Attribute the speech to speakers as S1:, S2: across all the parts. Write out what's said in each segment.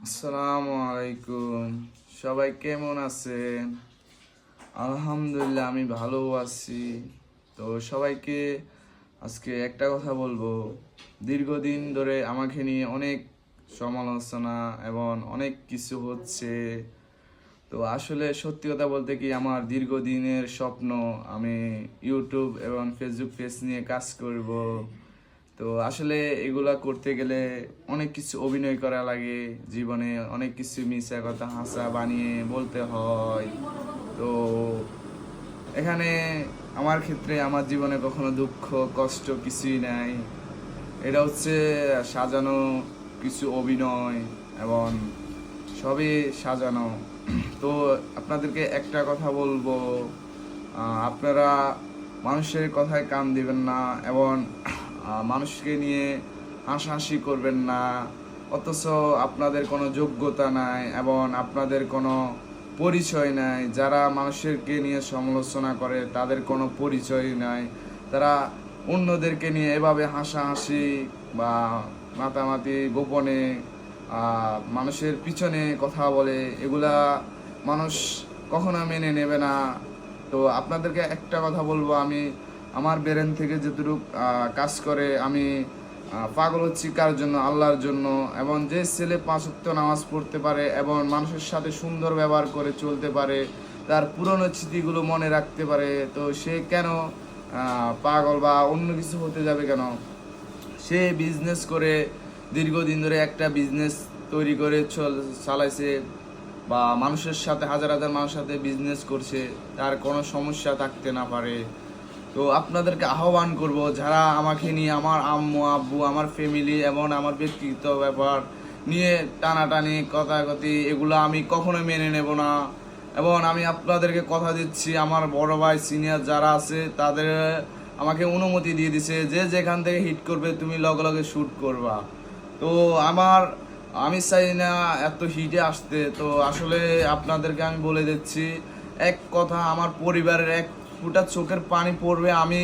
S1: আসসালামু আলাইকুম। সবাই কেমন আছেন? আলহামদুলিল্লাহ আমি ভালো আছি। তো সবাইকে আজকে একটা কথা বলবো। দীর্ঘদিন ধরে আমাকে নিয়ে অনেক সমালোচনা এবং অনেক কিছু হচ্ছে। তো আসলে সত্যি কথা বলতে কি, আমার দীর্ঘদিনের স্বপ্ন আমি ইউটিউব এবং ফেসবুক পেজ নিয়ে কাজ করব। তো আসলে এগুলা করতে গেলে অনেক কিছু অভিনয় করা লাগে, জীবনে অনেক কিছু মিশা কথা হাসা বানিয়ে বলতে হয়। তো এখানে আমার ক্ষেত্রে আমার জীবনে কখনো দুঃখ কষ্ট কিছুই নাই। এটা হচ্ছে সাজানো কিছু অভিনয় এবং সবই সাজানো। তো আপনাদেরকে একটা কথা বলবো, আপনারা মানুষের কথায় কান দিবেন না এবং মানুষকে নিয়ে হাসাহাসি করবেন না। অথচ আপনাদের কোনো যোগ্যতা নাই এবং আপনাদের কোনো পরিচয় নাই। যারা মানুষেরকে নিয়ে সমালোচনা করে তাদের কোনো পরিচয় নাই। তারা অন্যদেরকে নিয়ে এভাবে হাসাহাসি বা মাতামাতি গোপনে মানুষের পিছনে কথা বলে, এগুলা মানুষ কখনো মেনে নেবে না। তো আপনাদেরকে একটা কথা বলবো, আমি আমার ব্রেন থেকে যেটুকু কাজ করে আমি পাগল হচ্ছি কার জন্য? আল্লাহর জন্য। এবং যে ছেলে 5 ওয়াক্ত নামাজ পড়তে পারে এবং মানুষের সাথে সুন্দর ব্যবহার করে চলতে পারে, তার পুরনো স্মৃতিগুলো মনে রাখতে পারে, তো সে কেন পাগল বা অন্য কিছু হতে যাবে কেন? সে বিজনেস করে দীর্ঘদিন ধরে একটা বিজনেস তৈরি করে চালাইছে বা মানুষের সাথে হাজার হাজার মানুষের সাথে বিজনেস করছে, তার কোনো সমস্যা থাকতে না পারে। তো আপনাদেরকে আহ্বান করব, যারা আমাকে নিয়ে, আমার আম্মু আব্বু আমার ফ্যামিলি এবং আমার ব্যক্তিগত ব্যাপার নিয়ে টানাটানি কথাকথি, এগুলো আমি কখনো মেনে নেব না। এবং আমি আপনাদেরকে কথা দিচ্ছি, আমার বড় ভাই সিনিয়র যারা আছে তাদের আমাকে অনুমতি দিয়ে দিছে যে যেখান থেকে হিট করবে তুমি লগে লগে শ্যুট করবা। তো আমি চাই না এত হিটে আসতে। তো আসলে আপনাদেরকে আমি বলে দিচ্ছি এক কথা, আমার পরিবারের এক ফুটা চোখের পানি পড়বে, আমি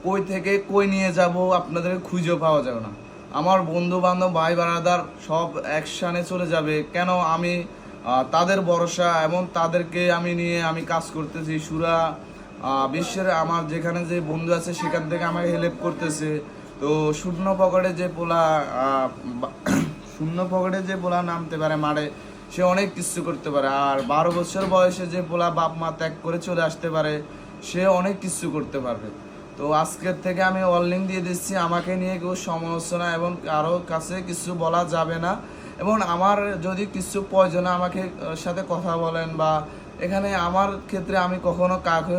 S1: কই থেকে কই নিয়ে যাব আপনাদেরকে খুঁজেও পাওয়া যাবে না। আমার বন্ধু বান্ধব ভাই বারাদার সব অ্যাকশানে চলে যাবে। কেন? আমি তাদের ভরসা এবং তাদেরকে আমি নিয়ে আমি কাজ করতেছি। সুরা বিশ্বের আমার যেখানে যে বন্ধু আছে সেখান থেকে আমাকে হেল্প করতেছে। তো শূন্য পকেটে যে পোলা নামতে পারে মারে, সে অনেক কিছু করতে পারে। আর 12 বছর বয়সে যে পোলা বাপ মা ত্যাগ করে চলে আসতে পারে, সে অনেক কিছু করতে পারবে। তো আজকের থেকে আমি ওয়ার্নিং দিয়ে দিচ্ছি, আমাকে নিয়ে কেউ সমালোচনা এবং কারো কাছে কিছু বলা যাবে না। এবং আমার যদি কিছু প্রয়োজন আমাকে সাথে কথা বলেন, বা এখানে আমার ক্ষেত্রে আমি কখনো কারো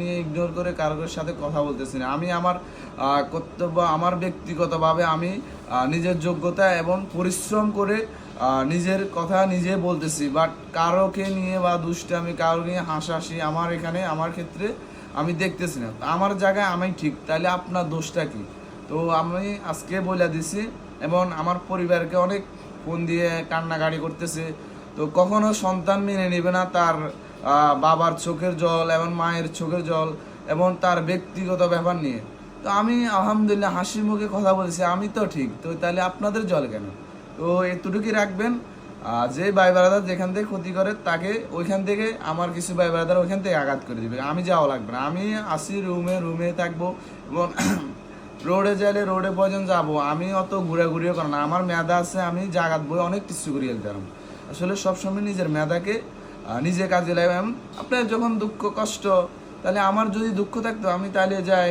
S1: নিয়ে ইগনোর করে কারোর সাথে কথা বলতেছি না। আমি আমার কর্তব্য, আমার ব্যক্তিগতভাবে আমি নিজের যোগ্যতা এবং পরিশ্রম করে নিজের কথা নিজে বলতেছি। বাট কারোকে নিয়ে বা দুষ্টামি, কারো নিয়ে হাসাহাসি আমার ক্ষেত্রে আমি দেখতেছি না। আমার জায়গায় আমি ঠিক, তাহলে আপনার দোষটা কি? তো আমি আজকে বলে দিছি এবং আমার পরিবারকে অনেক ফোন দিয়ে কান্নাকাটি করতেছে। তো কখনো সন্তান মেনে নেবে না তার বাবার চোখের জল এবং মায়ের চোখের জল এবং তার ব্যক্তিগত ব্যাপার নিয়ে। তো আমি আলহামদুলিল্লাহ হাসি মুখে কথা বলছি, আমি তো ঠিক, তো তাহলে আপনাদের জল কেন? তো এতটুকুই রাখবেন, যে ভাই ব্রাদার যেখান থেকে ক্ষতি করে তাকে ওইখান থেকে, আমার কিছু ভাই ব্রাদার ওইখান থেকে আঘাত করে দিবে, আমি যাওয়া লাগবে না। আমি আসি রুমে থাকবো এবং রোডে যাইলে রোডে পর্যন্ত যাবো। আমি অত ঘুরাঘুরিও করি না, আমার মেধা আছে, আমি জাগাত বই অনেক কিছু করি দিতাম। আসলে সবসময় নিজের মেধাকে নিজে কাজে লাগাম। আপনার যখন দুঃখ কষ্ট, তাহলে আমার যদি দুঃখ থাকতো আমি তাহলে যাই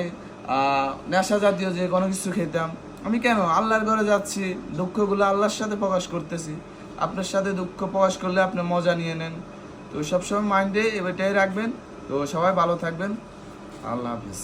S1: নেশা জাতীয় যে কোনো কিছু খেতাম। আমি কেন? আল্লাহর ঘরে যাচ্ছি, দুঃখগুলো আল্লাহর সাথে প্রকাশ করতেছি। আপনার সাথে দুঃখ প্রকাশ করলে আপনি মজা নিয়ে নেন। তো সবসময় মাইন্ডে এটাই রাখবেন। তো সবাই ভালো থাকবেন। আল্লাহ হাফিজ।